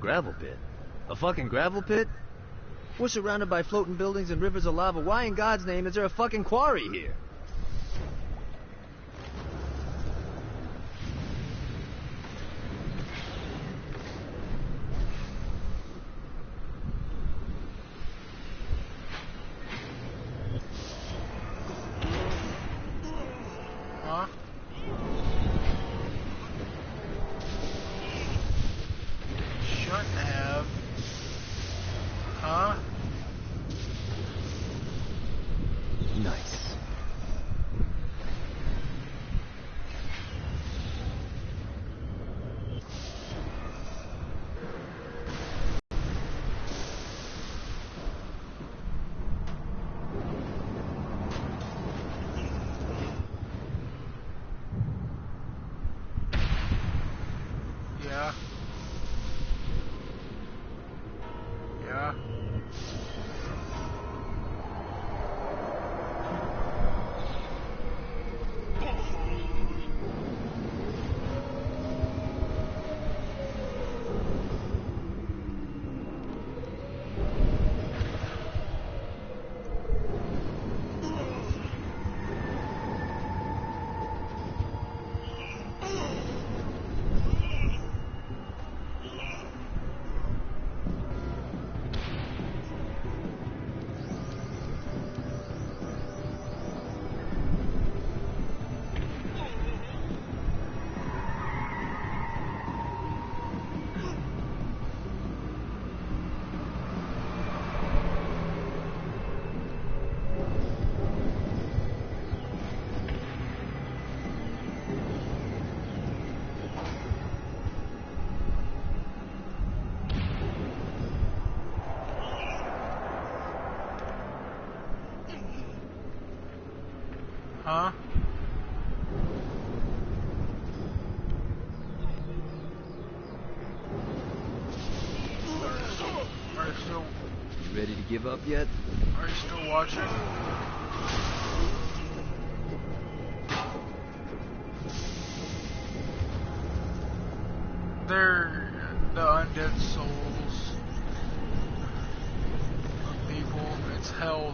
Gravel pit? A fucking gravel pit? We're surrounded by floating buildings and rivers of lava. Why in God's name is there a fucking quarry here? Huh? Shouldn't have. Huh? Nice. Yeah. Yeah. Huh? Are you still You ready to give up yet? Are you still watching? They're the undead souls of people. It's hell.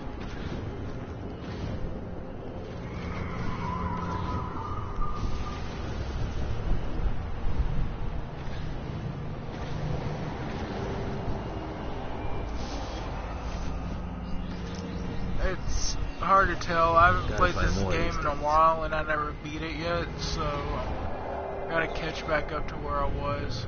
It's hard to tell. I haven't played this game in a while and I never beat it yet, so I gotta catch back up to where I was.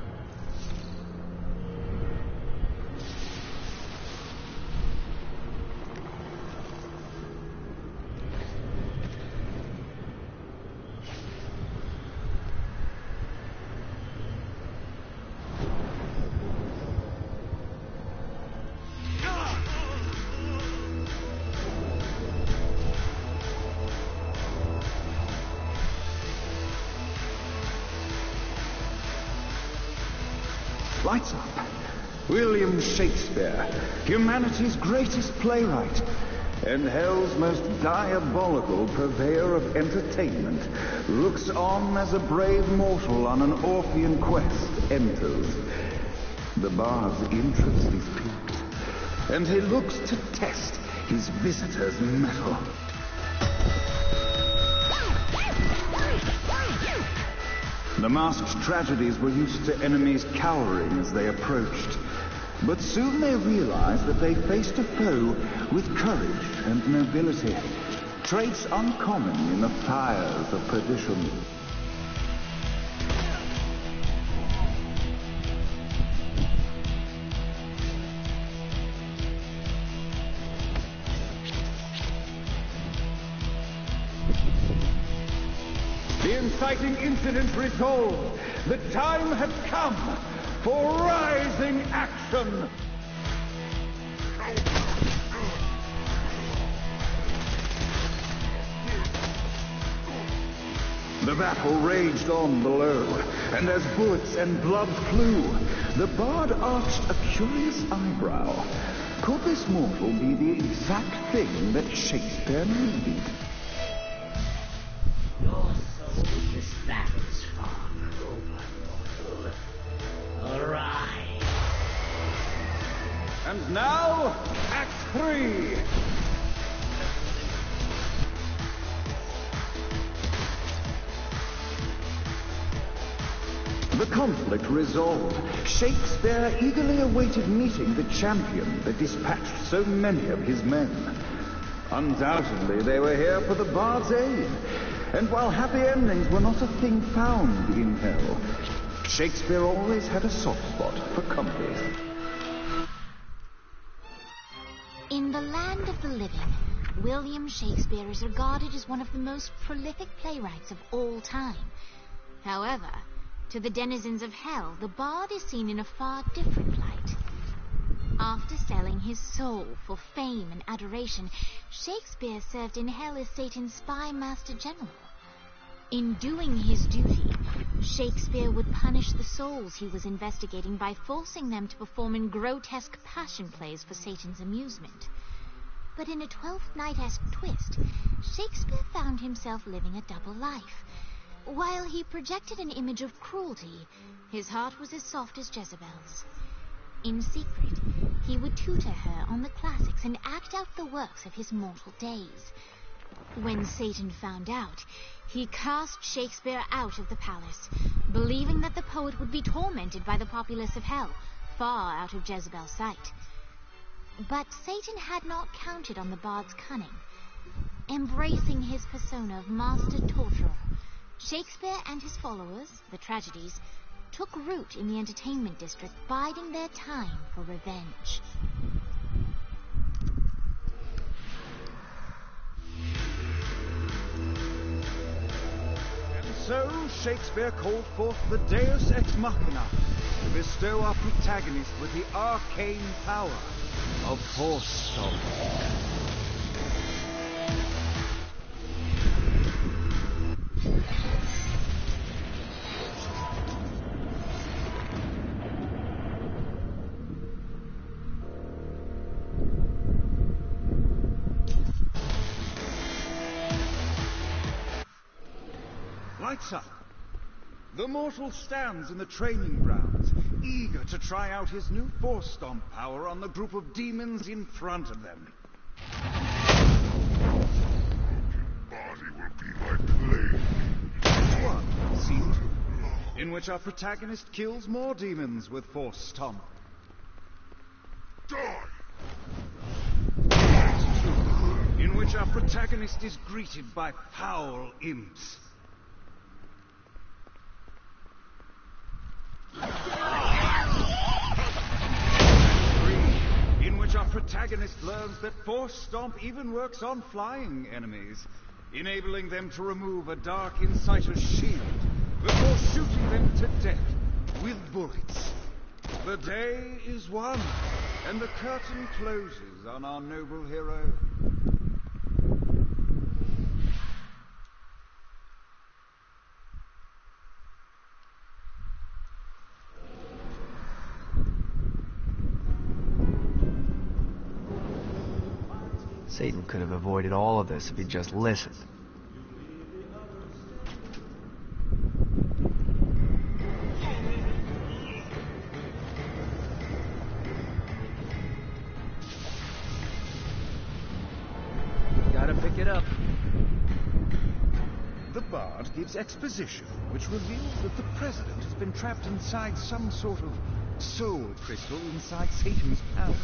Lights up. William Shakespeare, humanity's greatest playwright, and hell's most diabolical purveyor of entertainment, looks on as a brave mortal on an Orphean quest enters. The bard's interest is piqued, and he looks to test his visitor's mettle. The masked tragedies were used to enemies cowering as they approached. But soon they realized that they faced a foe with courage and nobility, traits uncommon in the fires of perdition. The inciting incident resolved. The time had come for rising action. The battle raged on below, and as bullets and blood flew, the bard arched a curious eyebrow. Could this mortal be the exact thing that Shakespeare needed? This battle's far over, mortal. Arise. And now, Act 3. The conflict resolved, Shakespeare eagerly awaited meeting the champion that dispatched so many of his men. Undoubtedly, they were here for the bard's aid, and while happy endings were not a thing found in hell, Shakespeare always had a soft spot for company. In the land of the living, William Shakespeare is regarded as one of the most prolific playwrights of all time. However, to the denizens of hell, the bard is seen in a far different light. After selling his soul for fame and adoration, Shakespeare served in hell as Satan's spy master general. In doing his duty, Shakespeare would punish the souls he was investigating by forcing them to perform in grotesque passion plays for Satan's amusement. But in a Twelfth Night-esque twist, Shakespeare found himself living a double life. While he projected an image of cruelty, his heart was as soft as Jezebel's. In secret, he would tutor her on the classics and act out the works of his mortal days. When Satan found out, he cast Shakespeare out of the palace, believing that the poet would be tormented by the populace of hell, far out of Jezebel's sight. But Satan had not counted on the bard's cunning. Embracing his persona of master torturer, Shakespeare and his followers, the tragedies, took root in the entertainment district, biding their time for revenge. And so Shakespeare called forth the Deus Ex Machina to bestow our protagonist with the arcane power of Force Stomp. Lights up. The mortal stands in the training grounds, eager to try out his new Force Stomp power on the group of demons in front of them. Body will be my play. One, scene 2, in which our protagonist kills more demons with Force Stomp. Die! Scene 2, in which our protagonist is greeted by foul imps. In which our protagonist learns that Force Stomp even works on flying enemies, enabling them to remove a Dark Inciter's shield before shooting them to death with bullets. The day is won, and the curtain closes on our noble hero. Satan could have avoided all of this if he'd just listened. Gotta pick it up. The bard gives exposition, which reveals that the president has been trapped inside some sort of soul crystal inside Satan's palace.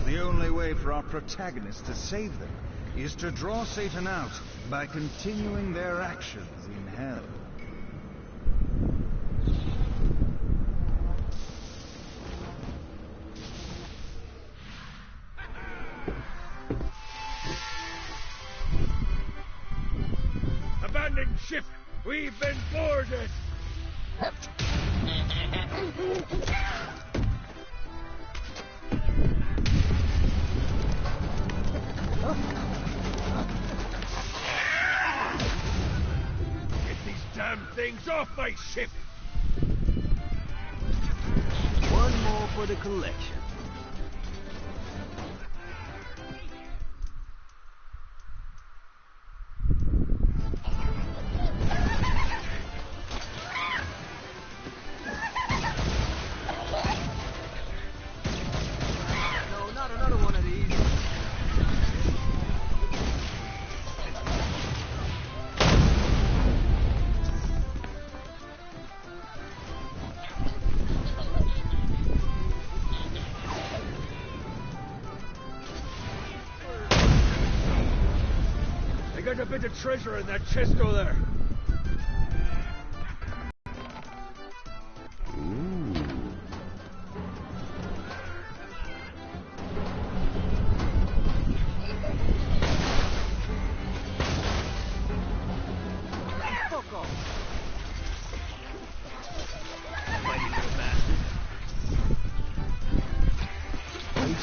The only way for our protagonist to save them is to draw Satan out by continuing their actions in hell. Abandon ship! We've been boarded! Get these damn things off my ship! One more for the collection. there's a bit of treasure in that chest over there.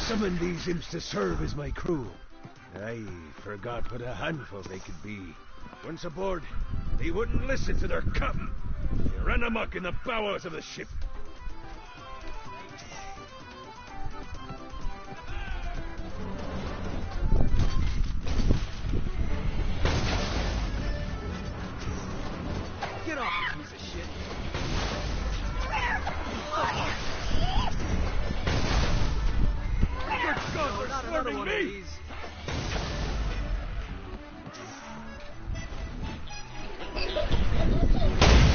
Summoned these imps to serve as my crew. I forgot what a handful they could be. Once aboard, they wouldn't listen to their captain. They ran amok in the bowels of the ship. Get off, you piece of shit. Good God, Not they're another swarming one of me! these.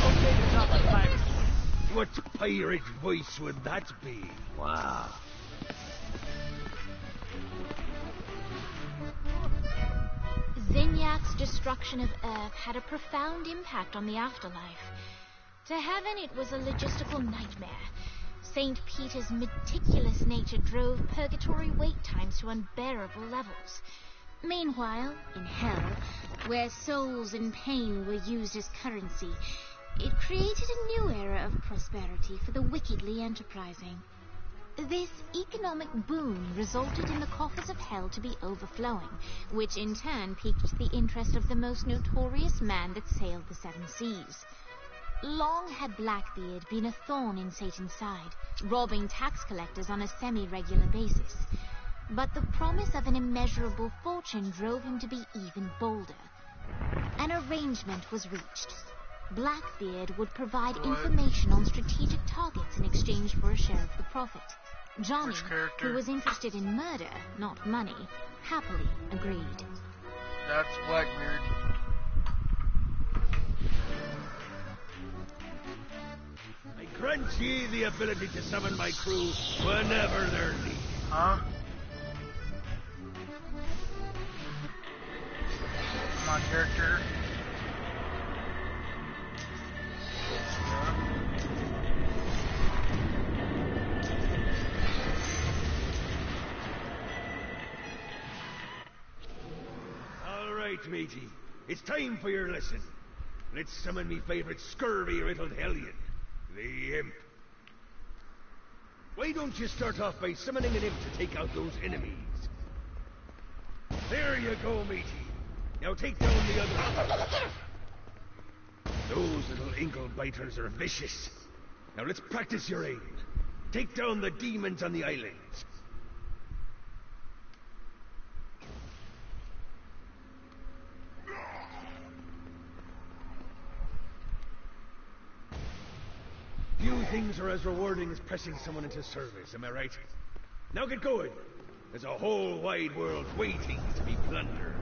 Okay to drop a pirate. What pirate voice would that be? Wow. Zinyak's destruction of Earth had a profound impact on the afterlife. To heaven, it was a logistical nightmare. St. Peter's meticulous nature drove purgatory wait times to unbearable levels. Meanwhile, in hell, where souls in pain were used as currency, it created a new era of prosperity for the wickedly enterprising. This economic boom resulted in the coffers of hell to be overflowing, which in turn piqued the interest of the most notorious man that sailed the seven seas. Long had Blackbeard been a thorn in Satan's side, robbing tax collectors on a semi-regular basis. But the promise of an immeasurable fortune drove him to be even bolder. An arrangement was reached. Blackbeard would provide information on strategic targets in exchange for a share of the profit. Johnny, who was interested in murder, not money, happily agreed. That's Blackbeard. I grant ye the ability to summon my crew whenever they're needed. Huh? My character. All right, matey. It's time for your lesson. Let's summon me favorite scurvy-riddled hellion, the Imp. Why don't you start off by summoning an imp to take out those enemies? There you go, matey. Now take down the other. Those little inkle biters are vicious. Now let's practice your aim. Take down the demons on the islands. Few things are as rewarding as pressing someone into service, am I right? Now get going. There's a whole wide world waiting to be plundered.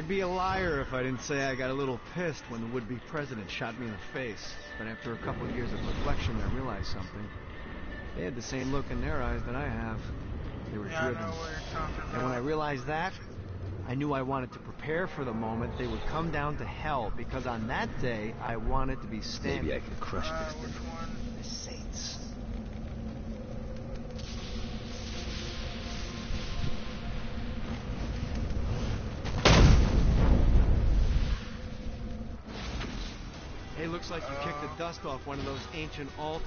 I'd be a liar if I didn't say I got a little pissed when the would-be president shot me in the face. But after a couple of years of reflection, I realized something. They had the same look in their eyes that I have. They were driven. I know what you're talking about. And when I realized that, I knew I wanted to prepare for the moment they would come down to hell, because on that day, I wanted to be standing. Maybe I can crush this thing. Which one? The Saints. Hey, looks like you kicked the dust off one of those ancient altars.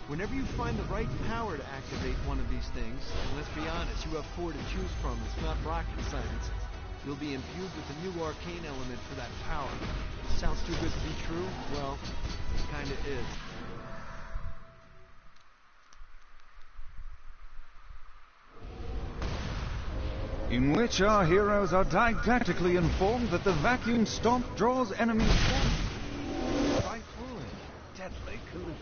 Whenever you find the right power to activate one of these things, and let's be honest, you have 4 to choose from, it's not rocket science, you'll be imbued with a new arcane element for that power. Sounds too good to be true? Well, it kinda is. In which our heroes are didactically informed that the vacuum stomp draws enemies forward. Frightful and deadly collision.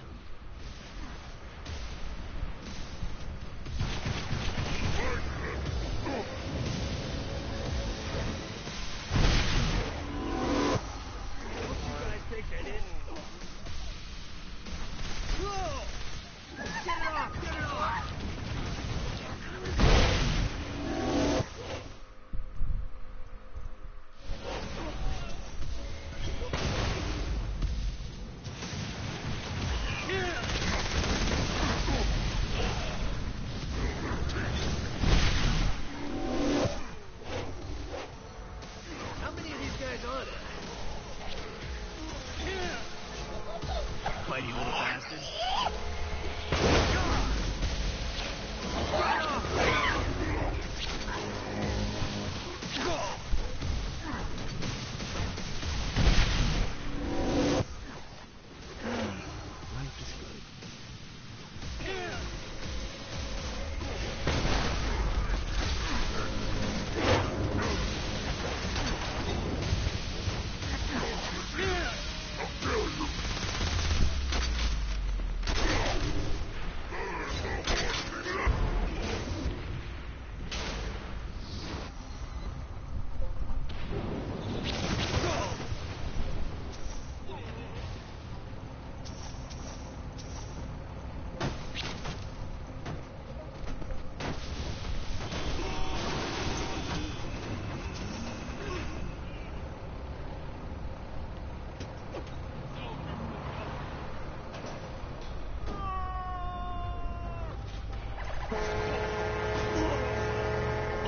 Mighty little bastard.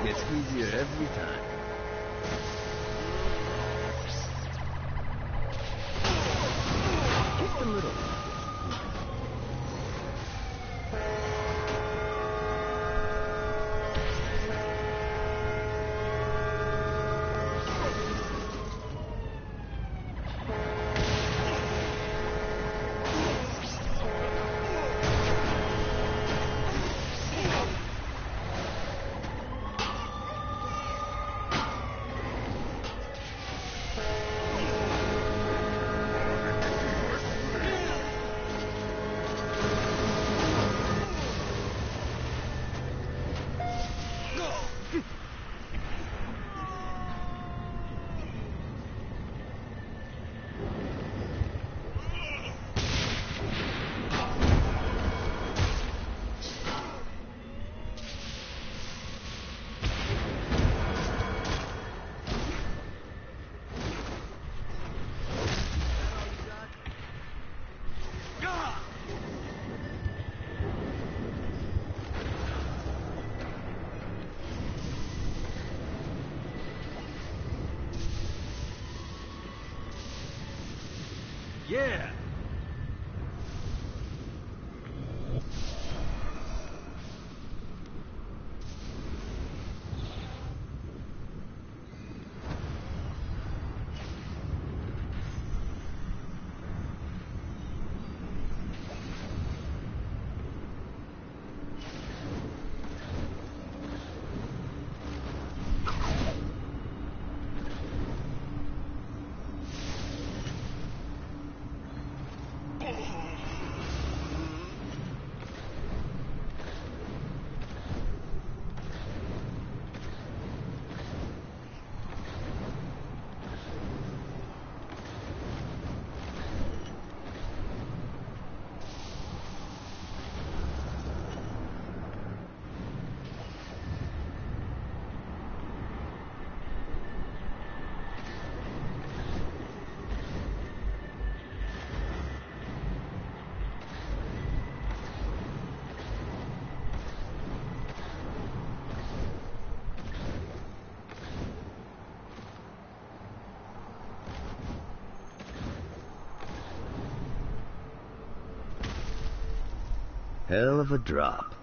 Gets easier every time. Just a little. Yeah! hell of a drop.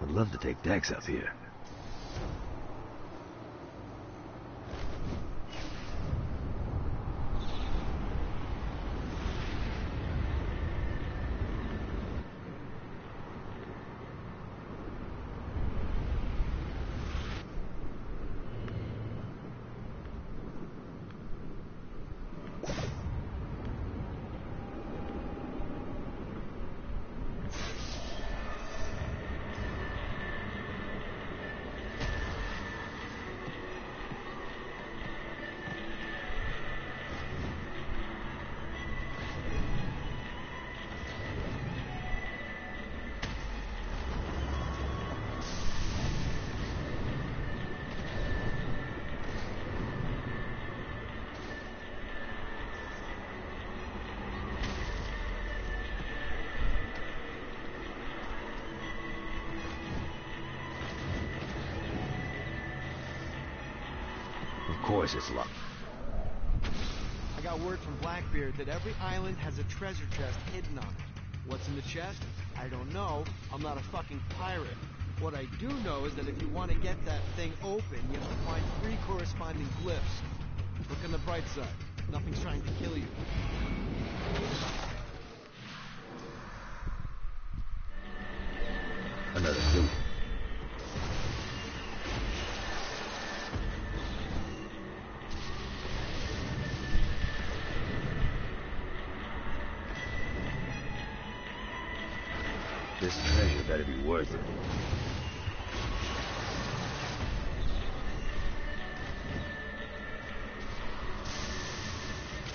I'd love to take Dex up here. Of course it's locked. I got word from Blackbeard that every island has a treasure chest hidden on it. What's in the chest? I don't know. I'm not a fucking pirate. What I do know is that if you want to get that thing open, you have to find 3 corresponding glyphs. Look on the bright side. Nothing's trying to kill you. Another clue. This treasure better be worth it.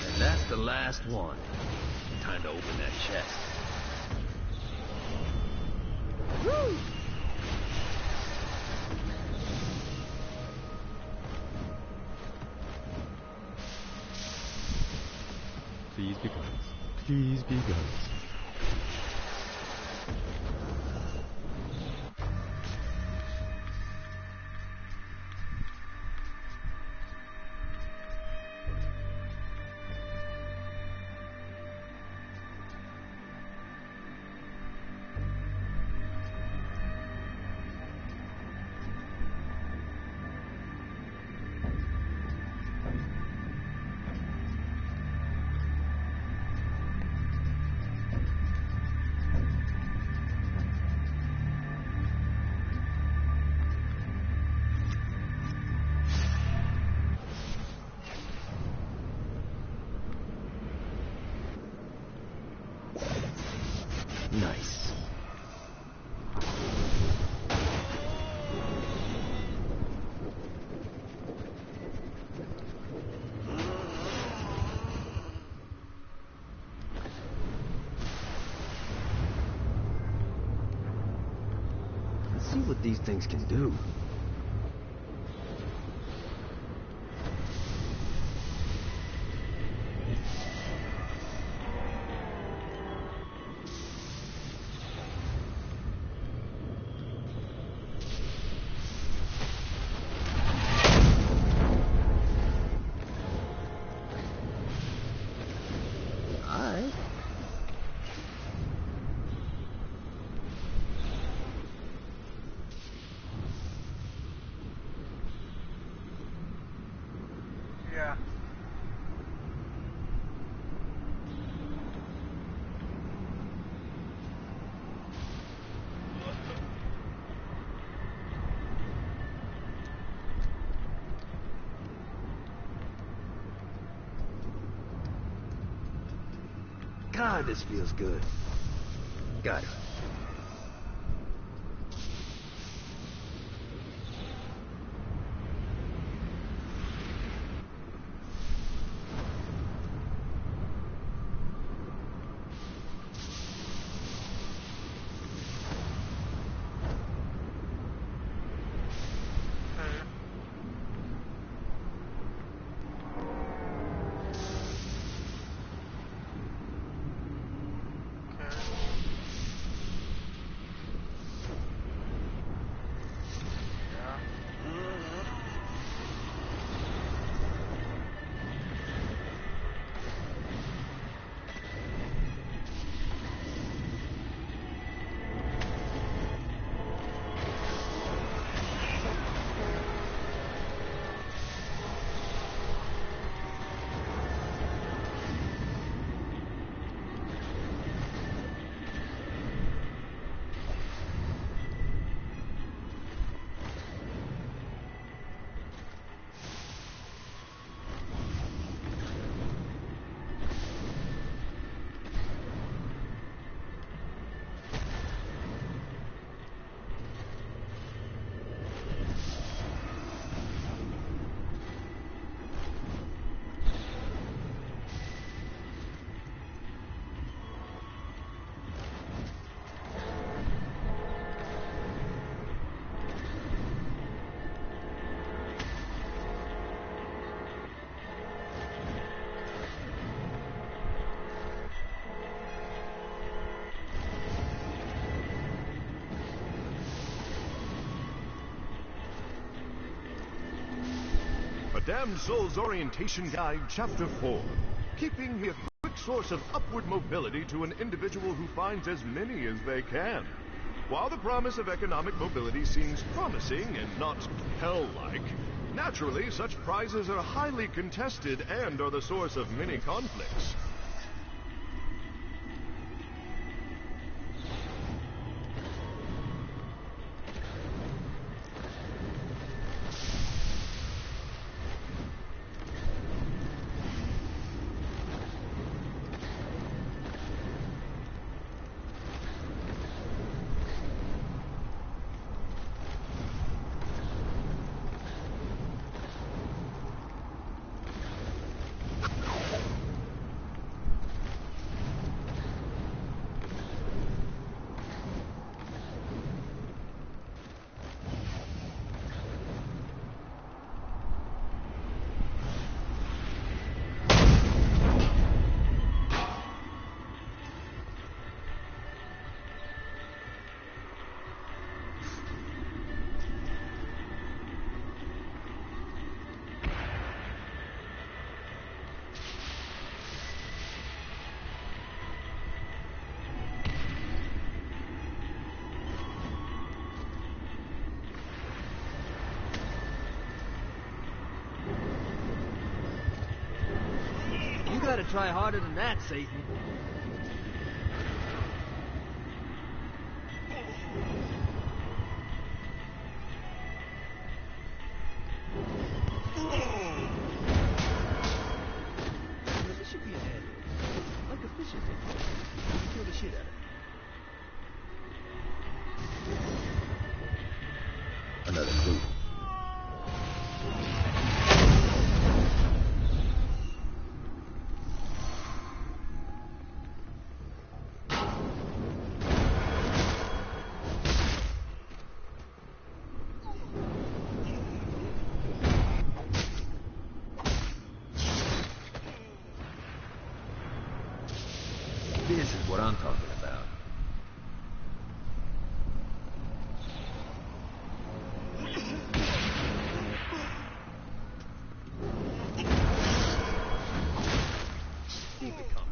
And that's the last one. Time to open that chest. Woo! Please be guns. Please be guns. Nice. Let's see what these things can do. Yeah. God, this feels good. Got it. Damned Soul's Orientation Guide, Chapter 4. Keeping a quick source of upward mobility to an individual who finds as many as they can. While the promise of economic mobility seems promising and not hell-like, naturally, such prizes are highly contested and are the source of many conflicts. You gotta try harder than that, Satan. This should be an anvil. Like a fishing pole. You throw the shit at it. Another clue. This is what I'm talking about. Keep it coming.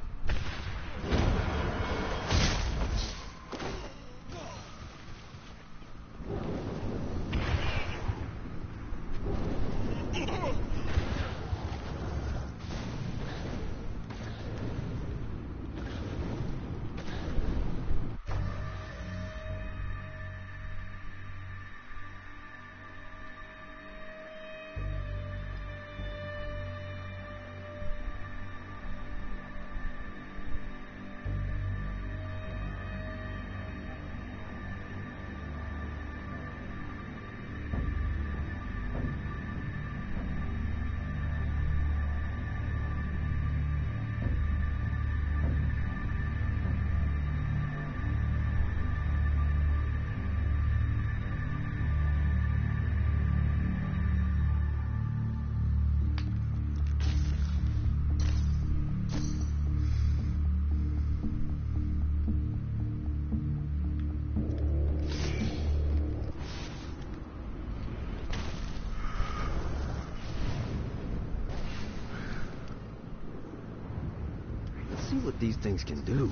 Let's see what these things can do.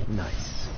Nice.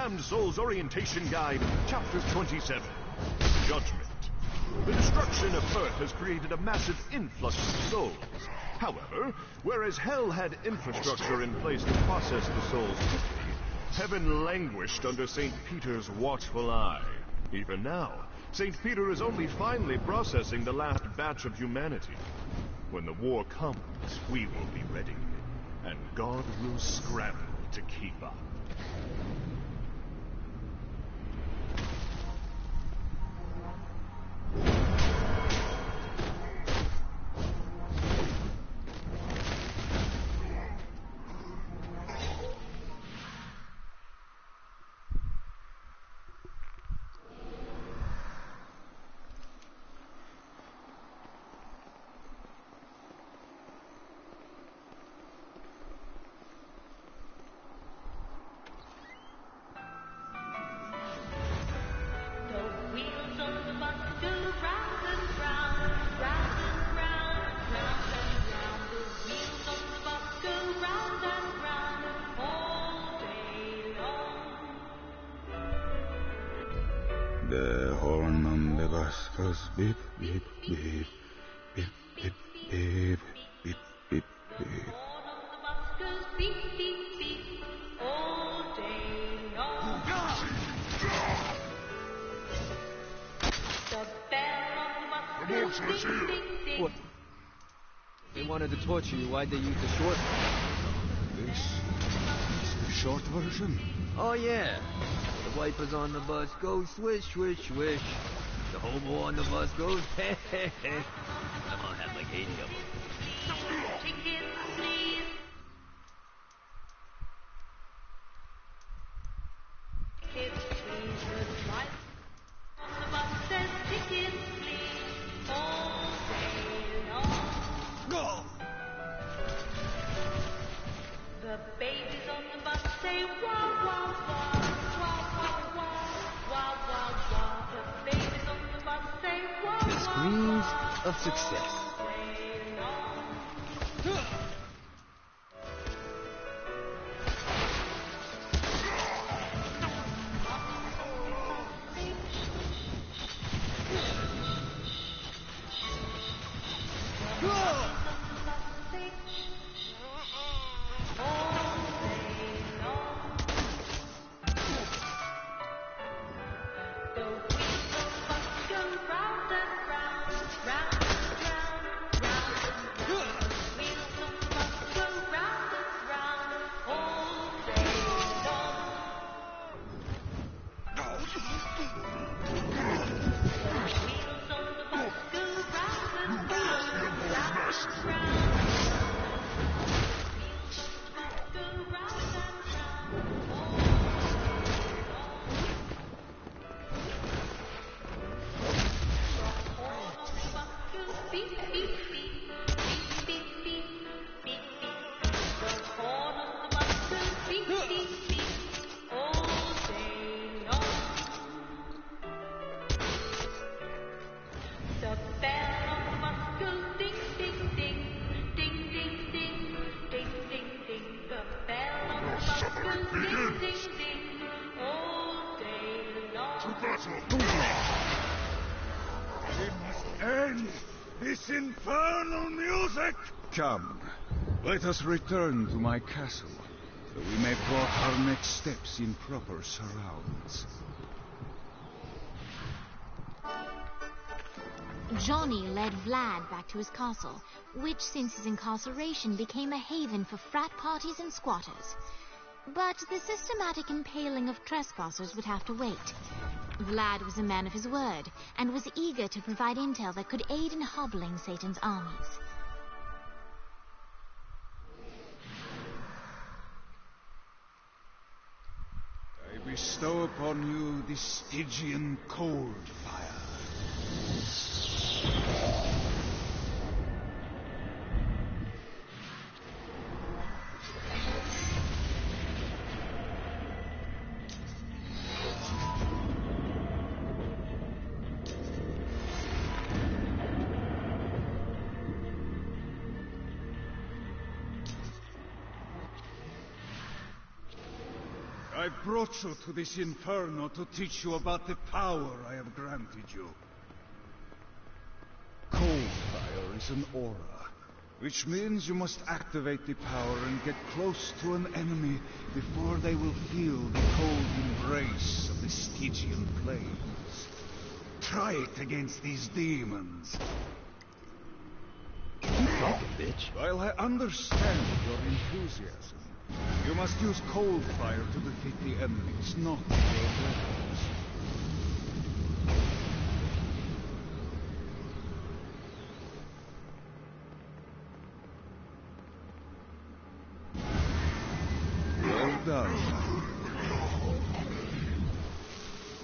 Damned Souls Orientation Guide, Chapter 27, Judgment. The destruction of Earth has created a massive influx of souls. However, whereas Hell had infrastructure in place to process the souls quickly, Heaven languished under St. Peter's watchful eye. Even now, St. Peter is only finally processing the last batch of humanity. When the war comes, we will be ready, and God will scramble to keep up. The horn on the bus goes beep, beep, beep, beep, beep, beep, beep, beep, beep. What? They wanted to torture you. Why'd they use the short one? This is the short version. Oh, yeah. The wipers on the bus go swish, swish, swish. The hobo on the bus goes hey, hey, hey. I'm gonna have like 80 of them. Go! The babies on the bus say wah wah wah, wah wah wah, wah wah wah. The babies on the bus say wah wah wah. The screams of success. We must end this infernal music! Come, let us return to my castle, so we may plot our next steps in proper surrounds. Johnny led Vlad back to his castle, which since his incarceration became a haven for frat parties and squatters. But the systematic impaling of trespassers would have to wait. Vlad was a man of his word, and was eager to provide intel that could aid in hobbling Satan's armies. I bestow upon you the Stygian cold fire. I brought you to this inferno to teach you about the power I have granted you. Cold fire is an aura, which means you must activate the power and get close to an enemy before they will feel the cold embrace of the Stygian flames. Try it against these demons. Keep talking, bitch. While I understand your enthusiasm, you must use cold fire to defeat the enemies, not your weapons. Well done.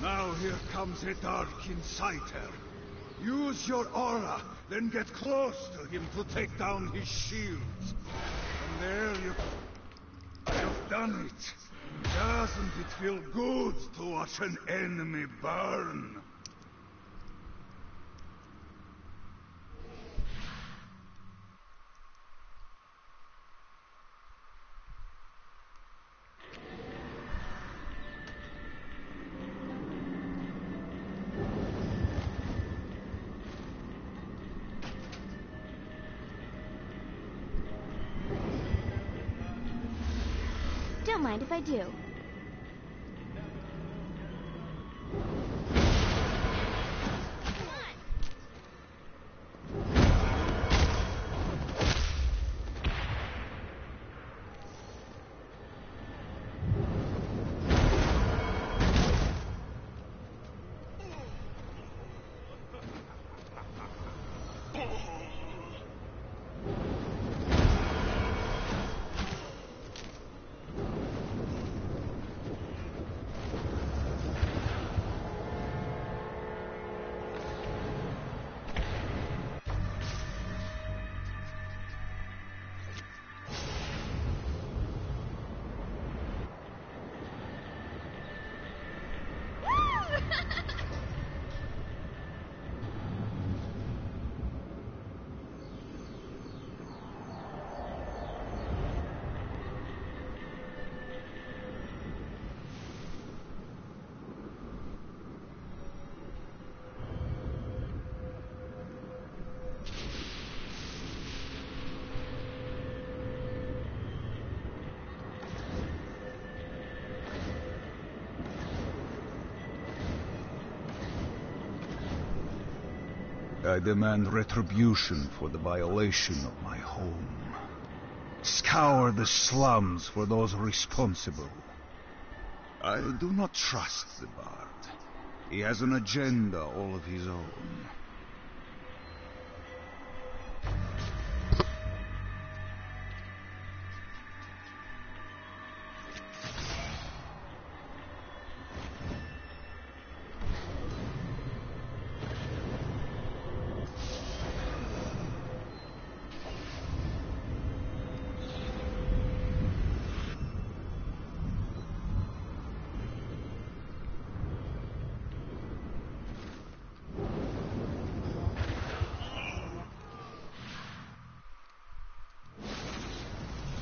Now here comes a dark inciter. Use your aura, then get close to him to take down his shields. And there you've done it. Doesn't it feel good to watch an enemy burn? Don't mind if I do. I demand retribution for the violation of my home. Scour the slums for those responsible. I do not trust the Bard. He has an agenda all of his own.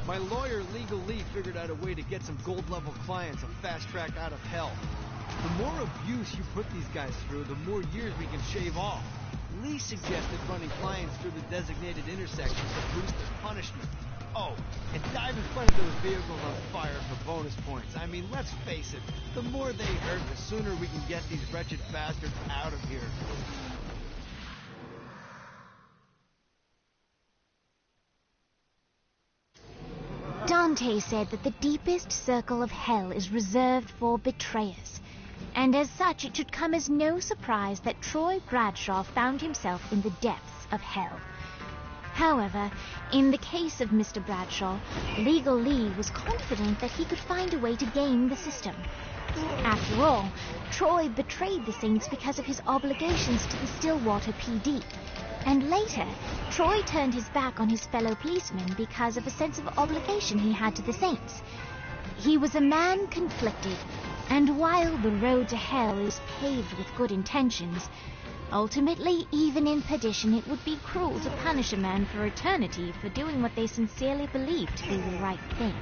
My lawyer, Legal Lee, figured out a way to get some gold-level clients a fast track out of hell. The more abuse you put these guys through, the more years we can shave off. Lee suggested running clients through the designated intersections to boost their punishment. Oh, and dive in front of those vehicles on fire for bonus points. I mean, let's face it, the more they hurt, the sooner we can get these wretched bastards out of here. Dante said that the deepest circle of hell is reserved for betrayers, and as such it should come as no surprise that Troy Bradshaw found himself in the depths of hell. However, in the case of Mr. Bradshaw, Legal Lee was confident that he could find a way to game the system. After all, Troy betrayed the Saints because of his obligations to the Stillwater PD. And later, Troy turned his back on his fellow policemen because of a sense of obligation he had to the Saints. He was a man conflicted, and while the road to hell is paved with good intentions, ultimately, even in perdition, it would be cruel to punish a man for eternity for doing what they sincerely believed to be the right thing.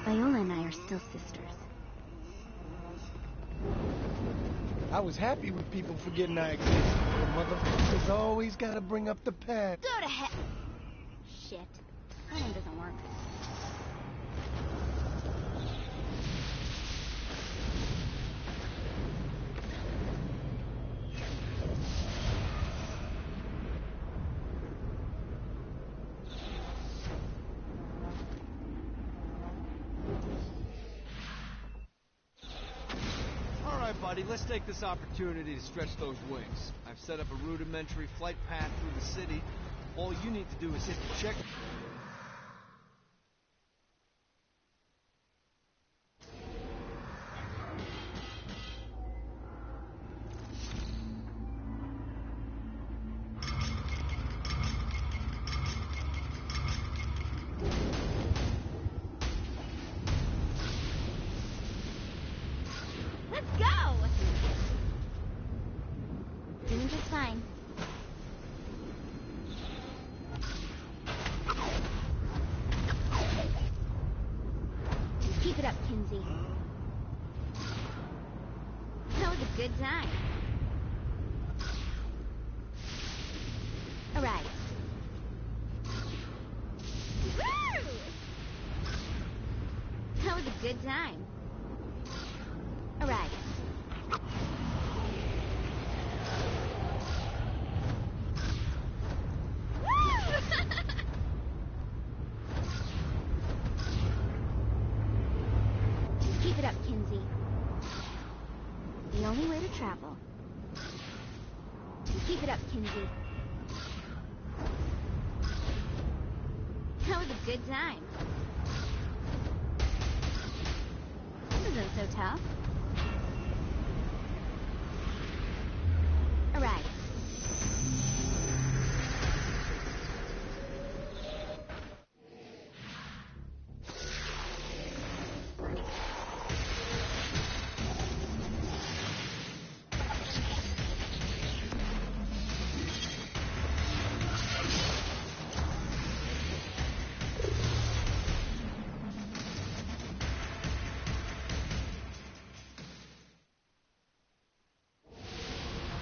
Viola and I are still sisters. I was happy with people forgetting I existed. The motherfuckers always gotta bring up the past. Go to hell. Shit. That one doesn't work. Buddy, let's take this opportunity to stretch those wings. I've set up a rudimentary flight path through the city. All you need to do is hit the check. Let's go! Doing just fine. Keep it up, Kinsey. That was a good time. All right. Woo! That was a good time. All right. Keep it up, Kinsey. The only way to travel. Keep it up, Kinsey. That was a good time. This isn't so tough. All right.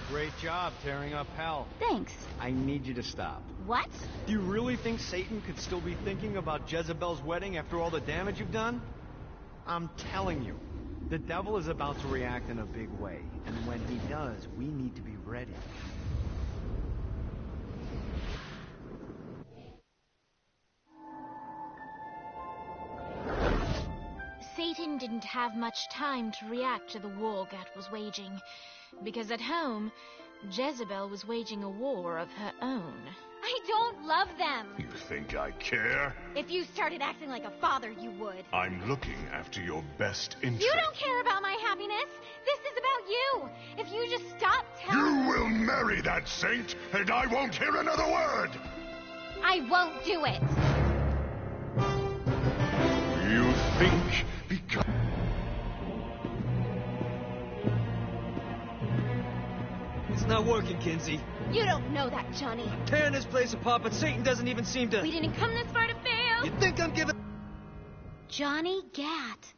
Great job tearing up hell. Thanks. I need you to stop. What? Do you really think Satan could still be thinking about Jezebel's wedding after all the damage you've done? I'm telling you, the devil is about to react in a big way. And when he does, we need to be ready. Satan didn't have much time to react to the war Gat was waging, because at home, Jezebel was waging a war of her own. I don't love them. You think I care? If you started acting like a father, you would. I'm looking after your best interest. You don't care about my happiness. This is about you. If you just stop telling... You will marry that saint, and I won't hear another word! I won't do it. You think because... It's not working, Kinsey. You don't know that, Johnny. Tearing this place apart, but Satan doesn't even seem to... We didn't come this far to fail. You think I'm giving... Johnny Gat.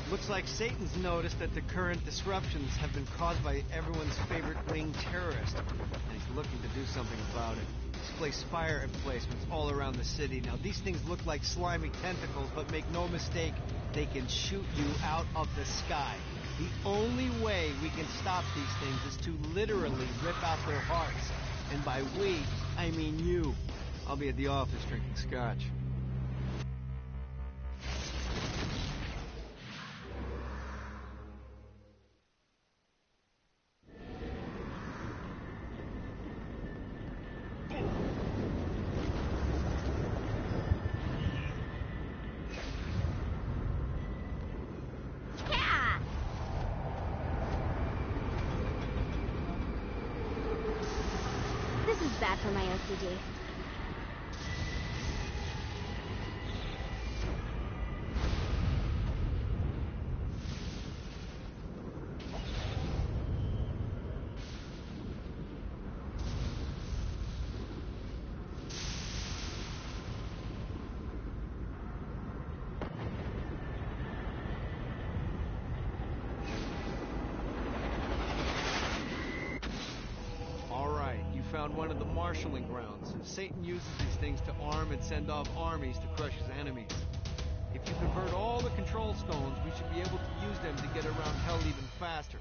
Looks like Satan's noticed that the current disruptions have been caused by everyone's favorite winged terrorist. And he's looking to do something about it. He's placed fire emplacements all around the city. Now, these things look like slimy tentacles, but make no mistake, they can shoot you out of the sky. The only way we can stop these things is to literally rip out their hearts. And by we, I mean you. I'll be at the office drinking scotch. This is bad for my OCD. around one of the marshalling grounds. Satan uses these things to arm and send off armies to crush his enemies. If you convert all the control stones, we should be able to use them to get around hell even faster.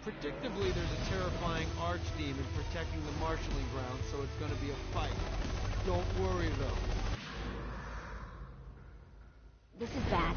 Predictably, there's a terrifying archdemon protecting the marshalling grounds, so it's going to be a fight. Don't worry, though. This is bad.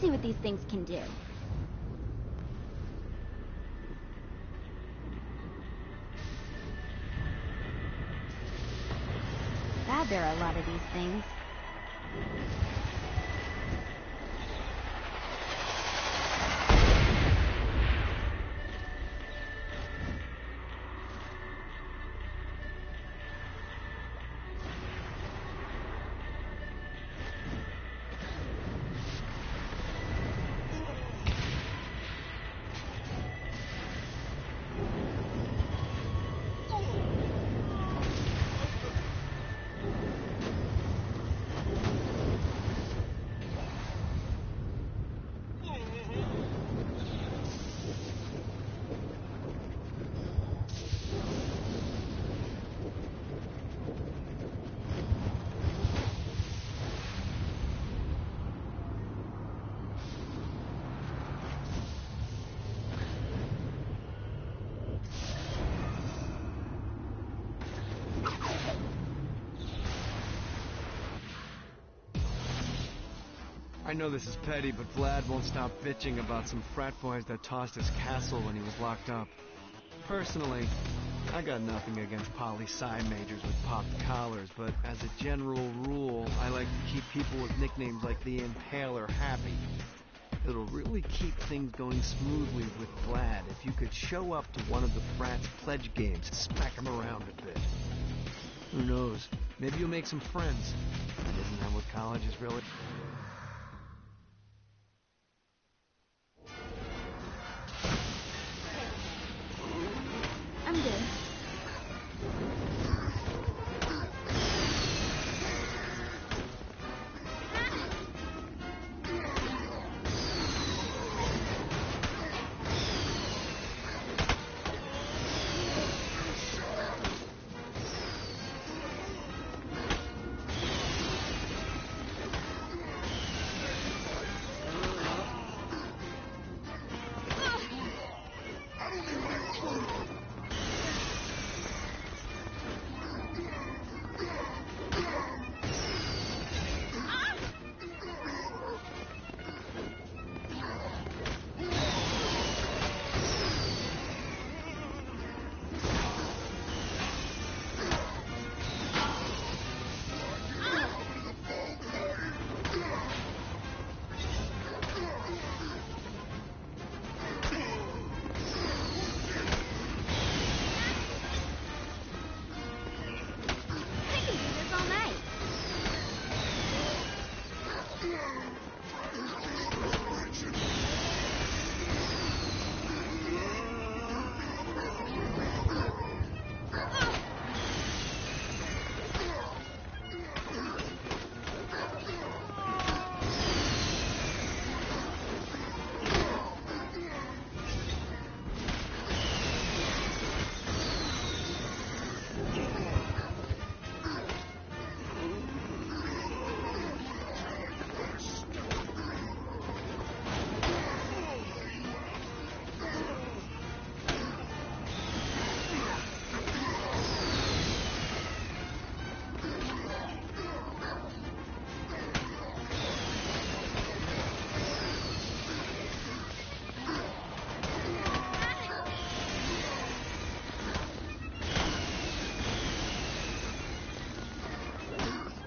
See what these things can do. God, there are a lot of these things. know this is petty, but Vlad won't stop bitching about some frat boys that tossed his castle when he was locked up. Personally, I got nothing against poli-sci majors with popped collars, but as a general rule, I like to keep people with nicknames like the Impaler happy. It'll really keep things going smoothly with Vlad if you could show up to one of the frat's pledge games and smack him around a bit. Who knows? Maybe you'll make some friends. Isn't that what college is really? I'm good.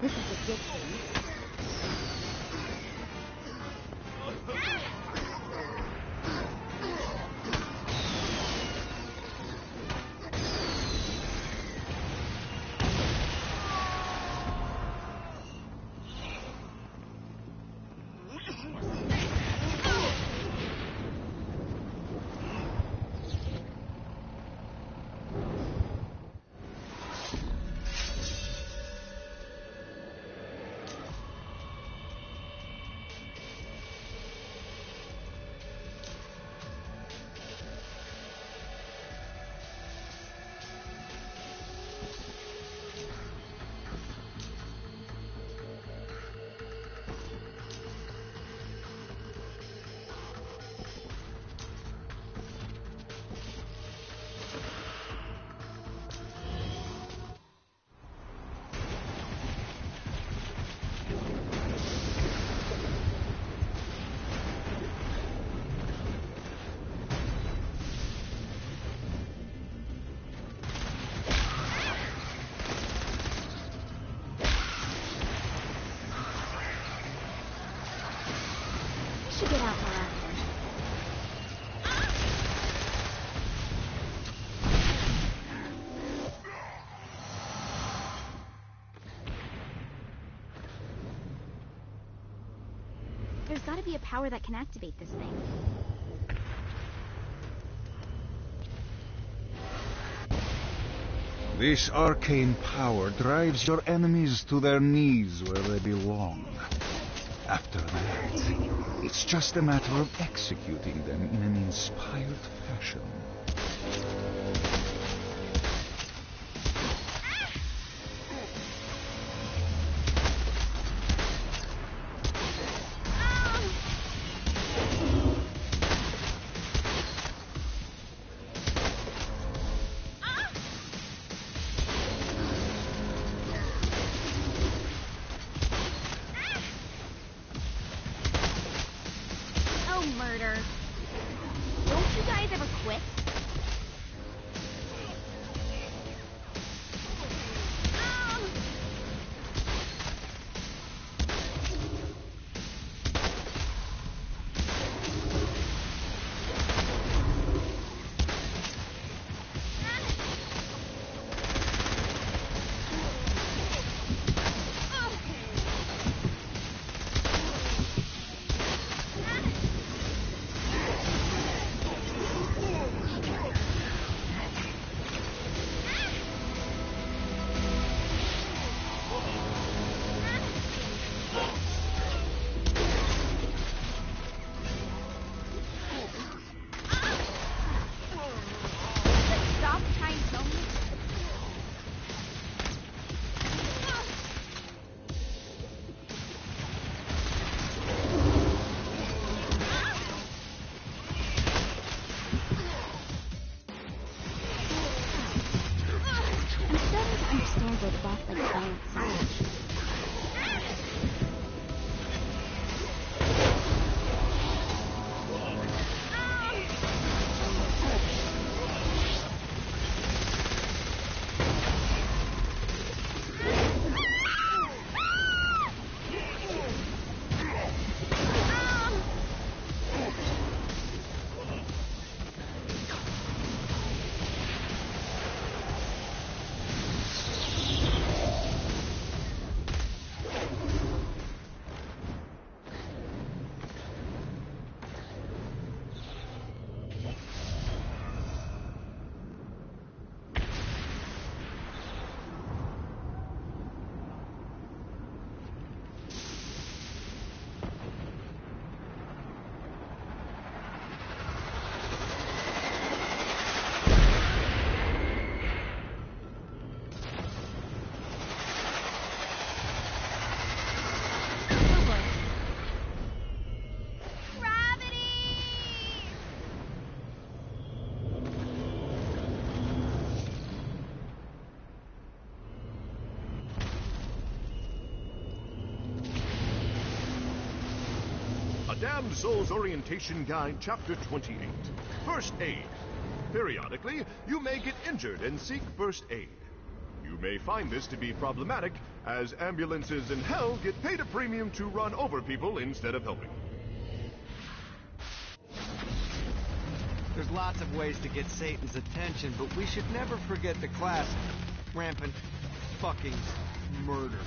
This is ridiculous. Should get out more often. There's got to be a power that can activate this thing. This arcane power drives your enemies to their knees where they belong. After that, it's just a matter of executing them in an inspired fashion. before the boss like violent sounds. Damned Soul's Orientation Guide, Chapter 28. First Aid. Periodically, you may get injured and seek first aid. You may find this to be problematic, as ambulances in hell get paid a premium to run over people instead of helping. There's lots of ways to get Satan's attention, but we should never forget the classic, rampant fucking murder.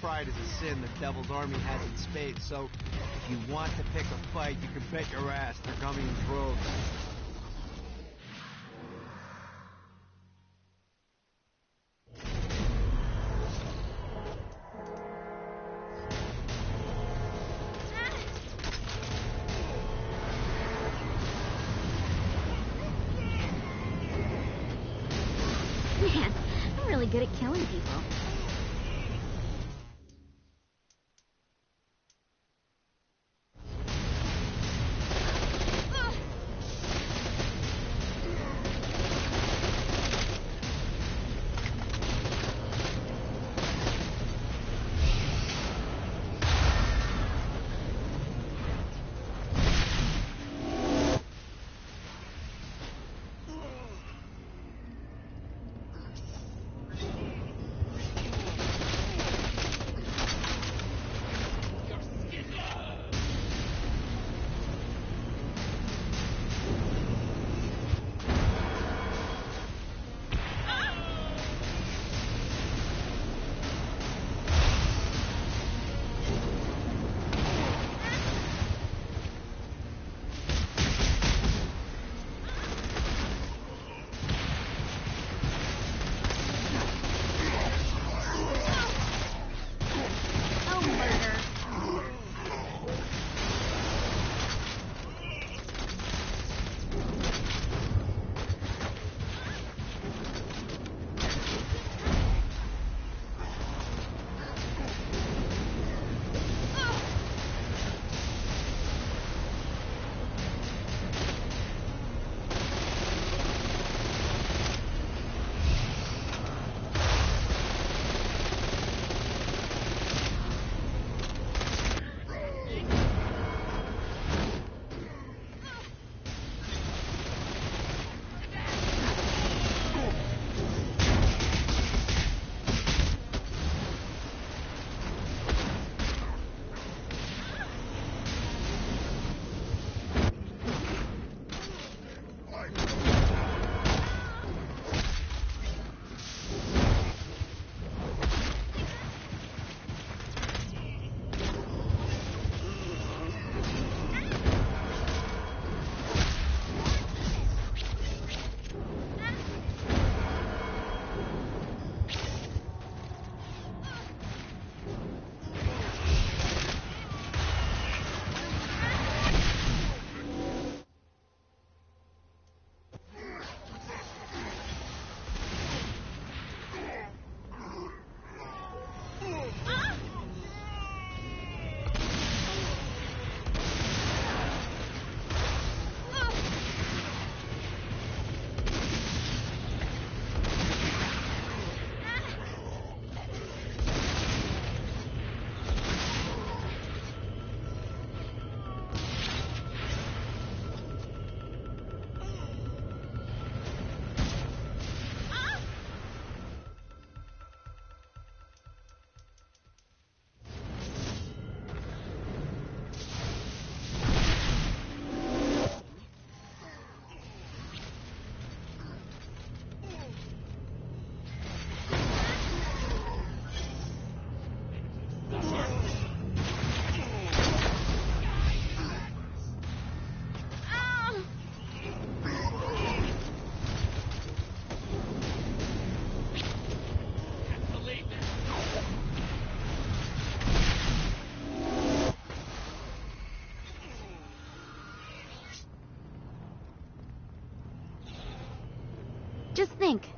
Pride is a sin the Devil's Army has in spades, so if you want to pick a fight, you can bet your ass they're coming in droves. Man, I'm really good at killing people.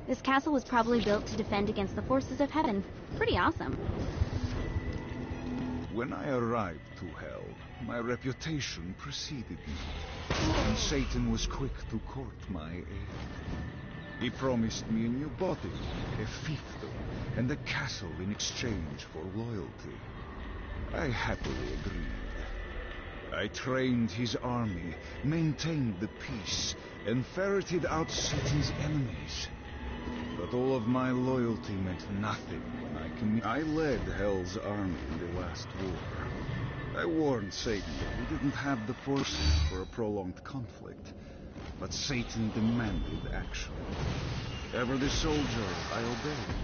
This castle was probably built to defend against the forces of heaven. Pretty awesome. When I arrived to Hell, my reputation preceded me, and Satan was quick to court my aid. He promised me a new body, a fiefdom, and a castle in exchange for loyalty. I happily agreed. I trained his army, maintained the peace, and ferreted out Satan's enemies. But all of my loyalty meant nothing when I led Hell's army in the last war. I warned Satan that we didn't have the forces for a prolonged conflict, but Satan demanded action. Ever the soldier, I obeyed.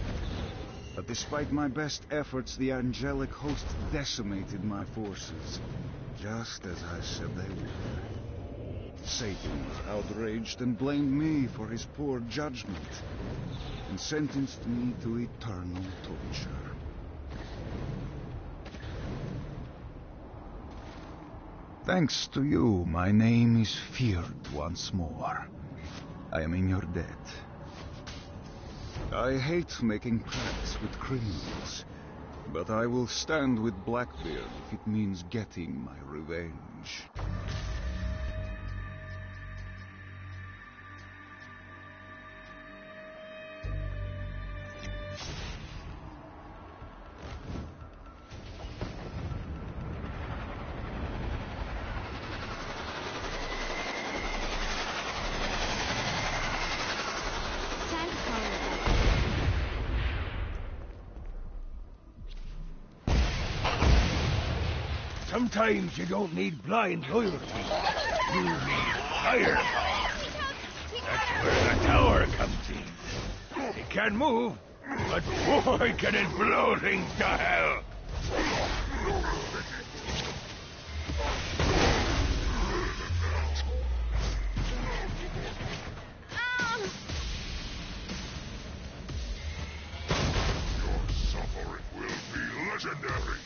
But despite my best efforts, the angelic host decimated my forces, just as I said they would. Satan was outraged and blamed me for his poor judgment, and sentenced me to eternal torture. Thanks to you, my name is feared once more. I am in your debt. I hate making pacts with criminals, but I will stand with Blackbeard if it means getting my revenge. Sometimes you don't need blind loyalty. You need firepower. That's where the tower comes in. It can move, but boy, can it blow things to hell. Your suffering will be legendary.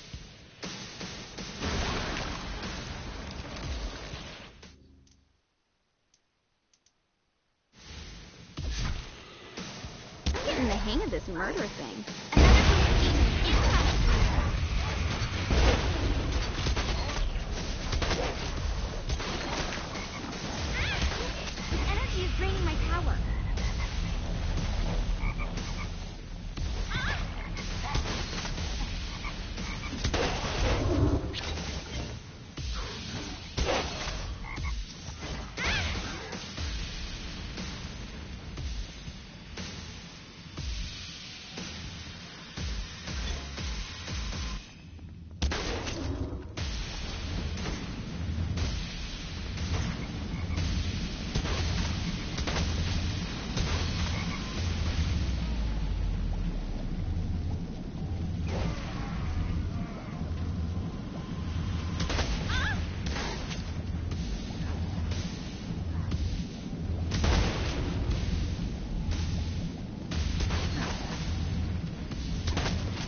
Getting the hang of this murder thing. The energy is draining my power.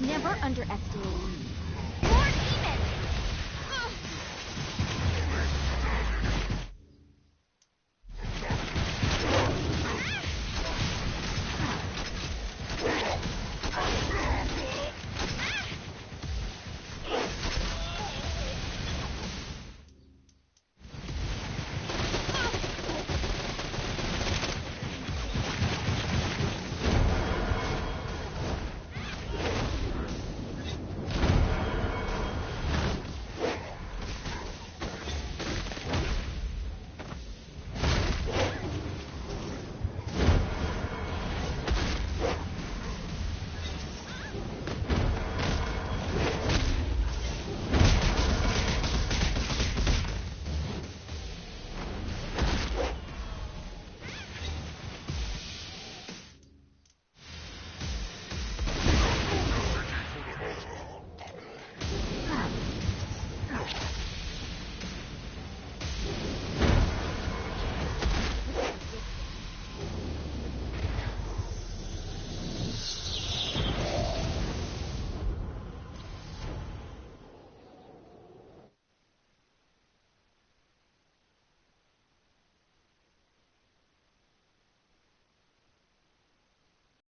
Never underestimate me.